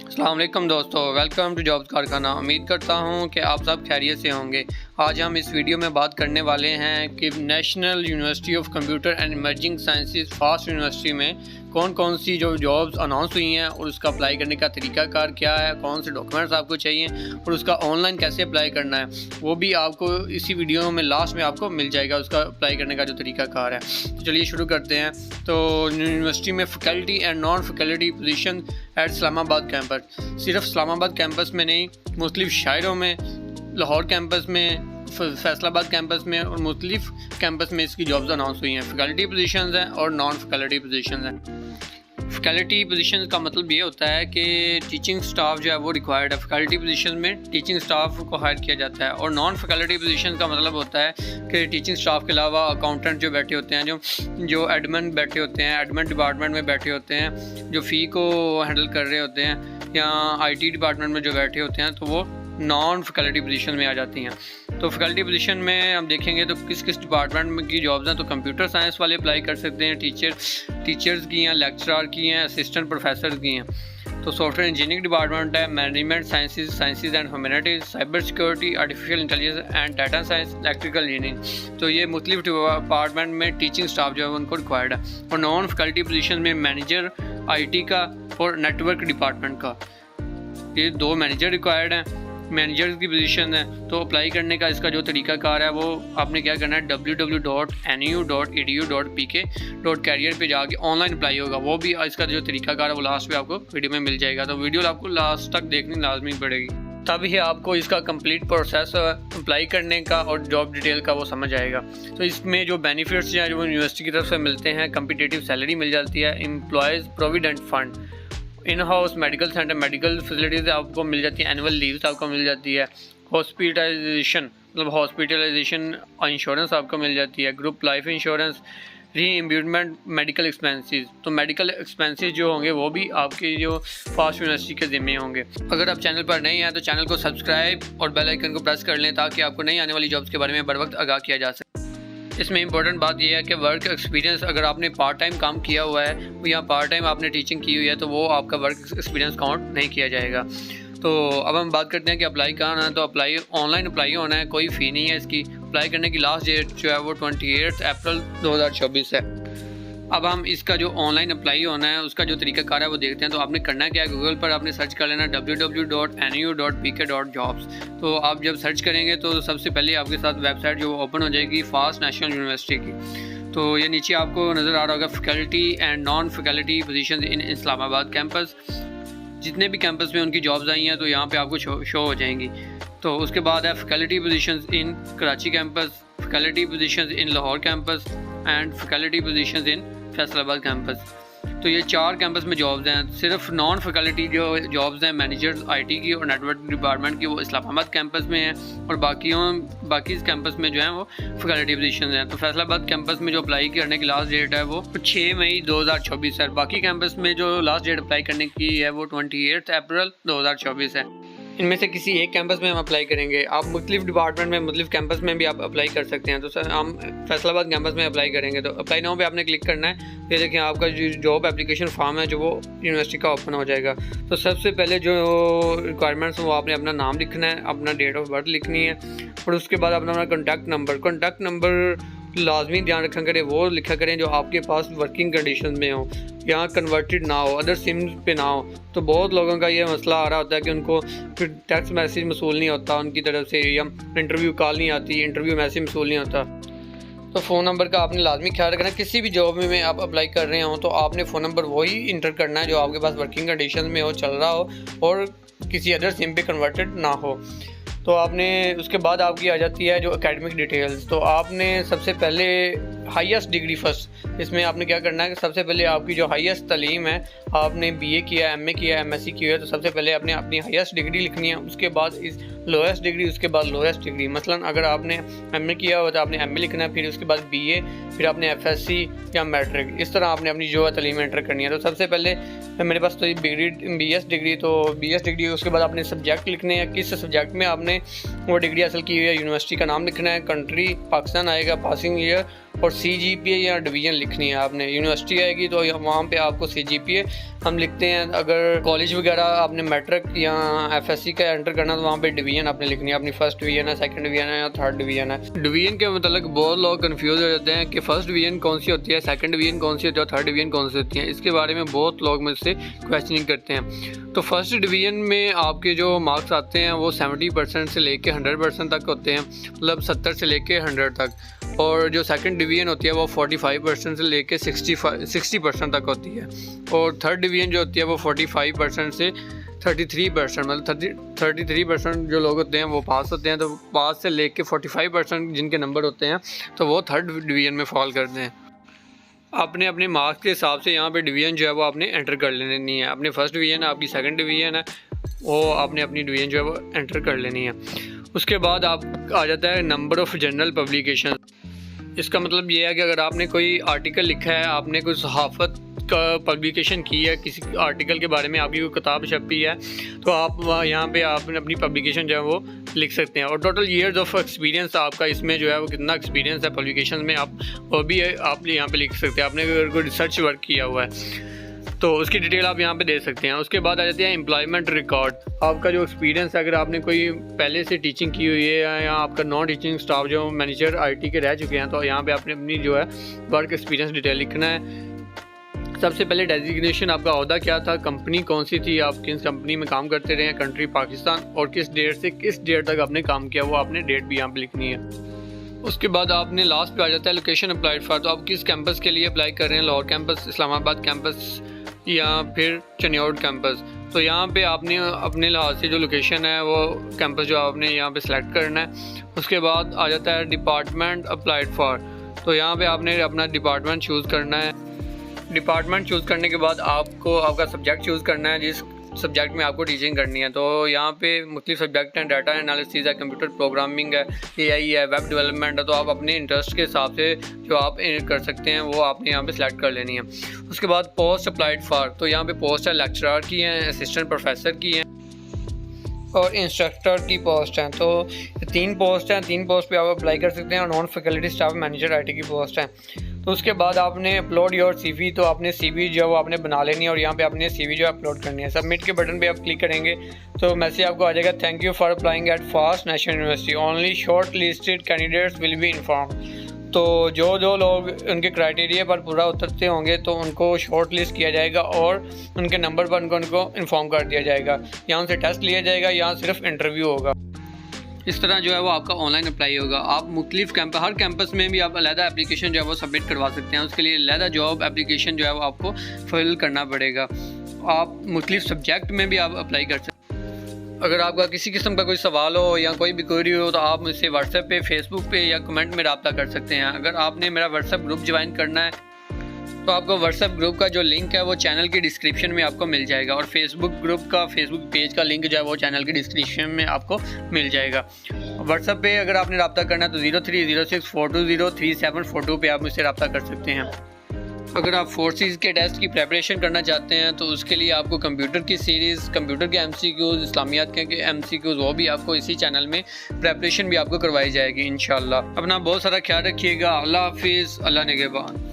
अस्सलाम वालेकुम दोस्तों, वेलकम टू जॉब्स कारखाना। उम्मीद करता हूँ कि आप सब खैरियत से होंगे। आज हम इस वीडियो में बात करने वाले हैं कि national university of computer and emerging sciences fast university में कौन कौन सी जो जॉब्स अनाउंस हुई हैं और उसका अप्लाई करने का तरीकाकार क्या है, कौन से डॉक्यूमेंट्स आपको चाहिए और उसका ऑनलाइन कैसे अप्लाई करना है, वो भी आपको इसी वीडियो में लास्ट में आपको मिल जाएगा, उसका अप्लाई करने का जो तरीकाकार है। तो चलिए शुरू करते हैं। तो यूनिवर्सिटी में faculty and non faculty position at Islamabad campus, सिर्फ इस्लामाबाद कैंपस में नहीं, मुख्तलिफ शहरों में, लाहौर कैंपस में, फैसलाबाद कैंपस में और मुख्तलिफ कैंपस में इसकी जॉब्स अनाउंस हुई हैं। फैकल्टी पोजीशंस हैं और नॉन फैकल्टी पोजीशंस हैं। फैकल्टी पोजीशन का मतलब ये होता है कि टीचिंग स्टाफ जो है वो रिक्वायर्ड है। फैकल्टी पोजीशन में टीचिंग स्टाफ को हायर किया जाता है। और नॉन फैकल्टी पोजीशन का मतलब होता है कि टीचिंग स्टाफ के अलावा अकाउंटेंट जो बैठे होते हैं, जो एडमिन बैठे होते हैं, एडमिन डिपार्टमेंट में बैठे होते हैं, जो फ़ी को हैंडल कर रहे होते हैं, या IT डिपार्टमेंट में जो बैठे होते हैं, तो वो नॉन फैकल्टी पोजीशन में आ जाती हैं। तो फैकल्टी पोजीशन में हम देखेंगे तो किस किस डिपार्टमेंट में की जॉब्स हैं। तो कंप्यूटर साइंस वाले अप्लाई कर सकते हैं, टीचर्स की हैं, लेक्चरर की हैं, असिस्टेंट प्रोफेसर की हैं। तो सॉफ्टवेयर इंजीनियरिंग डिपार्टमेंट है, management sciences and humanities, cyber security, artificial intelligence and data science, electrical engineering. तो ये मुख्तलिफ डिपार्टमेंट में टीचिंग स्टाफ जो है उनको रिक्वायर्ड है। और नॉन फैकल्टी पोजीशन में मैनेजर IT का और नेटवर्क डिपार्टमेंट का, ये 2 मैनेजर रिक्वायर्ड हैं, मैनेजर की पोजीशन है। तो अप्लाई करने का इसका जो तरीकाकार है वो आपने क्या करना है, www.nu.edu.pk.career पे जाके ऑनलाइन अप्लाई होगा। वो भी इसका जो तरीकाकार है वो लास्ट में आपको वीडियो में मिल जाएगा। तो वीडियो आपको लास्ट तक देखनी लाजमी पड़ेगी, तभी आपको इसका कंप्लीट प्रोसेस अप्लाई करने का और जॉब डिटेल का वो समझ आएगा। तो इसमें जो बेनिफिट्स हैं जो यूनिवर्सिटी की तरफ से मिलते हैं, कम्पिटिटिव सैलरी मिल जाती है, employees provident fund, in house medical centre, medical facilities आपको मिल जाती है, एनुअल लीव्स आपको मिल जाती है, हॉस्पिटलाइजेशन मतलब हॉस्पिटलाइजेशन इंश्योरेंस आपको मिल जाती है, group life insurance, reimbursement medical expenses. तो मेडिकल एक्सपेंसेस जो होंगे वो भी आपकी जो फास्ट यूनिवर्सिटी के ज़िम्मे होंगे। अगर आप चैनल पर नए हैं तो चैनल को सब्सक्राइब और बेल आइकन को प्रेस कर लें ताकि आपको नई आने वाली जॉब्स के बारे में बर वक्त आगाह किया जा सके। इसमें इंपॉर्टेंट बात यह है कि वर्क एक्सपीरियंस, अगर आपने पार्ट टाइम काम किया हुआ है या पार्ट टाइम आपने टीचिंग की हुई है तो वो आपका वर्क एक्सपीरियंस काउंट नहीं किया जाएगा। तो अब हम बात करते हैं कि अप्लाई कहाँ होना है। तो ऑनलाइन अप्लाई होना है, कोई फ़ी नहीं है इसकी। अप्लाई करने की लास्ट डेट जो है वो 28 अप्रैल 2024 है। अब हम इसका जो ऑनलाइन अप्लाई होना है उसका जो तरीकाकार है वो देखते हैं। तो आपने करना क्या है, गूगल पर आपने सर्च कर लेना www.nu.pk.jobs। तो आप जब सर्च करेंगे तो सबसे पहले आपके साथ वेबसाइट जो ओपन हो जाएगी फास्ट नेशनल यूनिवर्सिटी की। तो ये नीचे आपको नज़र आ रहा होगा faculty and non faculty positions in Islamabad campus. जितने भी कैंपस में उनकी जॉब्स आई हैं तो यहाँ पे आपको शो हो जाएंगी। तो उसके बाद है faculty positions in Karachi campus, faculty positions in Lahore campus and faculty positions in Faisalabad campus. तो ये 4 कैंपस में जॉब्स हैं। सिर्फ नॉन फैकल्टी जो जॉब्स हैं मैनेजर्स IT की और नेटवर्क डिपार्टमेंट की वो इस्लामाबाद कैंपस में हैं, और बाकी इस कैंपस में जो है वो फैकल्टी पोजीशन हैं। तो फैसलाबाद कैंपस में जो अप्लाई करने की लास्ट डेट है वो 6 मई 2024 है। बाकी कैंपस में जो लास्ट डेट अप्लाई करने की है वो 28 अप्रैल 2024 है। इनमें से किसी एक कैंपस में हम अप्लाई करेंगे। आप मुख्तलिफ डिपार्टमेंट में मुख्तलिफ कैंपस में भी आप अप्लाई कर सकते हैं। तो सर हम फैसलाबाद कैंपस में अप्लाई करेंगे। तो अप्लाई नाउ पे आपने क्लिक करना है। ये देखिए आपका जो जॉब एप्लीकेशन फॉर्म है जो वो यूनिवर्सिटी का ओपन हो जाएगा। तो सबसे पहले जो रिक्वायरमेंट्स हैं वो आपने अपना नाम लिखना है, अपना डेट ऑफ बर्थ लिखनी है, और उसके बाद अपना कॉन्टैक्ट नंबर लाजमी ध्यान रखा करें, वो लिखा करें जो आपके पास वर्किंग कंडीशन में हो, यहाँ कन्वर्टेड ना हो, अदर सिम पे ना हो। तो बहुत लोगों का ये मसला आ रहा होता है कि उनको फिर टेक्स्ट मैसेज मसूल नहीं होता उनकी तरफ से, या इंटरव्यू कॉल नहीं आती, इंटरव्यू मैसेज मसूल नहीं होता। तो फ़ोन नंबर का आपने लाजमी ख्याल रखना। किसी भी जॉब में आप अप्लाई कर रहे हो तो आपने फ़ोन नंबर वही इंटर करना है जो आपके पास वर्किंग कंडीशन में हो, चल रहा हो, और किसी अदर सिम पे कन्वर्टेड ना हो। तो आपने उसके बाद आपकी आ जाती है जो एकेडमिक डिटेल्स। तो आपने सबसे पहले हाईएस्ट डिग्री फर्स्ट, इसमें आपने क्या करना है कि सबसे पहले आपकी जो हाईएस्ट तालीम है, आपने BA किया, MA किया, MSc किया है, तो सबसे पहले आपने अपनी हाईएस्ट डिग्री लिखनी है। उसके बाद इस लोएस्ट डिग्री, उसके बाद लोएस्ट डिग्री। मसलन अगर आपने MA किया हो तो आपने MA लिखना है, फिर उसके बाद BA, फिर आपने FSc या मैट्रिक, इस तरह आपने अपनी जो है तालीम एंटर करनी है। तो सबसे पहले मेरे पास तो BS डिग्री, तो BS डिग्री, उसके बाद आपने सब्जेक्ट लिखने हैं, किस सब्जेक्ट में आपने वो डिग्री हासिल की हुई है, यूनिवर्सिटी का नाम लिखना है, कंट्री पाकिस्तान आएगा, पासिंग ईयर और CGPA या डिवीज़न लिखनी है आपने। यूनिवर्सिटी आएगी तो वहाँ पे आपको CGPA हम लिखते हैं। अगर कॉलेज वगैरह आपने मैट्रिक या FSC का एंटर करना तो वहाँ पे डिवीज़न आपने लिखनी है, अपनी फर्स्ट डिवीज़न है, सेकंड डिवीज़न है या थर्ड डिवीज़न है। डिवीज़न के मतलब बहुत लोग कंफ्यूज हो जाते हैं कि फर्स्ट डिवीज़न कौन सी होती है, सेकंड डिवीज़न कौन सी होती है और थर्ड डिवीज़न कौन सी होती है। इसके बारे में बहुत लोग मुझसे क्वेश्चनिंग करते हैं। तो फर्स्ट डिवीज़न में आपके जो मार्क्स आते हैं वो 70% से लेके 100% तक होते हैं, मतलब 70 से लेके 100 तक। और जो सेकंड डिवीज़न होती है वो 45% से लेके 60% तक होती है। और थर्ड डिवीज़न जो होती है वो 45% से 33%, मतलब 33% जो लोग होते हैं वो पास होते हैं। तो पास से लेके 45% जिनके नंबर होते हैं तो वो थर्ड डिवीज़न में फॉल करते हैं। आपने अपने मार्क्स के हिसाब से यहाँ पे डिवीज़न जो है वो आपने एंटर कर लेनी है। अपने फर्स्ट डिवीज़न है, आपकी सेकंड डिवीज़न है, वो आपने अपनी डिवीज़न जो है वो एंटर कर लेनी है। उसके बाद आप आ जाता है नंबर ऑफ़ जनरल पब्लिकेशन। इसका मतलब ये है कि अगर आपने कोई आर्टिकल लिखा है, आपने कोई सहाफ़त का पब्लिकेशन की है, किसी आर्टिकल के बारे में आपकी कोई किताब छपी है, तो आप यहाँ पे आपने अपनी पब्लिकेशन जो है वो लिख सकते हैं। और टोटल ईयर्स ऑफ एक्सपीरियंस आपका इसमें जो है वो कितना एक्सपीरियंस है पब्लिकेशन में, आप वो भी आप यहाँ पे लिख सकते हैं। आपने अगर कोई रिसर्च वर्क किया हुआ है तो उसकी डिटेल आप यहाँ पे दे सकते हैं। उसके बाद आ जाते हैं एम्प्लॉयमेंट रिकॉर्ड। आपका जो एक्सपीरियंस है, अगर आपने कोई पहले से टीचिंग की हुई है या आपका नॉन टीचिंग स्टाफ जो मैनेजर IT के रह चुके हैं, तो यहाँ पे आपने अपनी जो है वर्क एक्सपीरियंस डिटेल लिखना है। सबसे पहले डेजिग्नेशन, आपका ओहदा क्या था, कंपनी कौन सी थी, आप किस कंपनी में काम करते रहे हैं, कंट्री पाकिस्तान, और किस डेट से किस डेट तक आपने काम किया, वो आपने डेट भी यहाँ पे लिखनी है। उसके बाद आपने लास्ट पे आ जाता है लोकेशन अप्लाइड फॉर। तो आप किस कैंपस के लिए अप्लाई कर रहे हैं, लाहौर कैंपस, इस्लामाबाद कैंपस या फिर चनियोड कैंपस। तो यहाँ पे आपने अपने लिहाज से जो लोकेशन है वो कैंपस जो आपने यहाँ पे सिलेक्ट करना है। उसके बाद आ जाता है डिपार्टमेंट अप्लाइड फॉर। तो यहाँ पे आपने अपना डिपार्टमेंट चूज़ करना है। डिपार्टमेंट चूज़ करने के बाद आपको आपका सब्जेक्ट चूज़ करना है, जिस सब्जेक्ट में आपको टीचिंग करनी है। तो यहाँ पे मुख्तलिफ सब्जेक्ट हैं, डाटा एनालिसिस है, कंप्यूटर प्रोग्रामिंग है, AI है, वेब डेवलपमेंट है। तो आप अपने इंटरेस्ट के हिसाब से जो आप कर सकते हैं वो आपने यहाँ पे सिलेक्ट कर लेनी है। उसके बाद पोस्ट अप्लाइड फॉर। तो यहाँ पे पोस्ट है लेक्चरर की हैं, असिस्टेंट प्रोफेसर की हैं और इंस्ट्रक्टर की पोस्ट हैं। तो 3 पोस्ट हैं, 3 पोस्ट पे आप अप्लाई कर सकते हैं। और non faculty staff manager IT की पोस्ट है। तो उसके बाद आपने अपलोड योर CV। तो आपने CV जो है वो आपने बना लेनी है और यहाँ पे आपने CV जो है अपलोड करनी है। सबमिट के बटन पे आप क्लिक करेंगे तो मैसेज आपको आ जाएगा, thank you for applying at FAST National University, only short listed candidates will be inform. तो जो लोग उनके क्राइटेरिया पर पूरा उतरते होंगे तो उनको शॉर्ट लिस्ट किया जाएगा और उनके नंबर पर उनको इन्फॉर्म कर दिया जाएगा। यहाँ उनसे टेस्ट लिया जाएगा, यहाँ सिर्फ इंटरव्यू होगा। इस तरह जो है वो आपका ऑनलाइन अप्लाई होगा। आप मुख्तलिफ हर कैंपस में भी आप अलहदा एप्लीकेशन जो है वो सबमिट करवा सकते हैं। उसके लिए अलहदा जॉब एप्लीकेशन जो है वो आपको फिल करना पड़ेगा। आप मुख्तलिफ सब्जेक्ट में भी आप अप्लाई कर सकते हैं। अगर आपका किसी किस्म का कोई सवाल हो या कोई भी क्वेरी हो तो आप मुझसे व्हाट्सएप पे, फेसबुक पे या कमेंट में रब्ता कर सकते हैं। अगर आपने मेरा व्हाट्सएप ग्रुप ज्वाइन करना है तो आपको व्हाट्सएप ग्रुप का जो लिंक है वो चैनल की डिस्क्रिप्शन में आपको मिल जाएगा। और फेसबुक ग्रुप का फेसबुक पेज का लिंक जो है वो चैनल की डिस्क्रिप्शन में आपको मिल जाएगा। व्हाट्सएप पे अगर आपने रब्ता करना है तो 030642033742 पे आप मुझसे रब्ता कर सकते हैं। अगर आप फोर्सेस के टेस्ट की प्रेपरेशन करना चाहते हैं तो उसके लिए आपको कंप्यूटर की सीरीज़, कंप्यूटर के MCQs, इस्लामियात के MCQs, वो भी आपको इसी चैनल में प्रेपरेशन भी आपको करवाई जाएगी इंशाल्लाह। अपना बहुत सारा ख्याल रखिएगा। अल्लाह हाफिज़, अल्लाह निगहबान।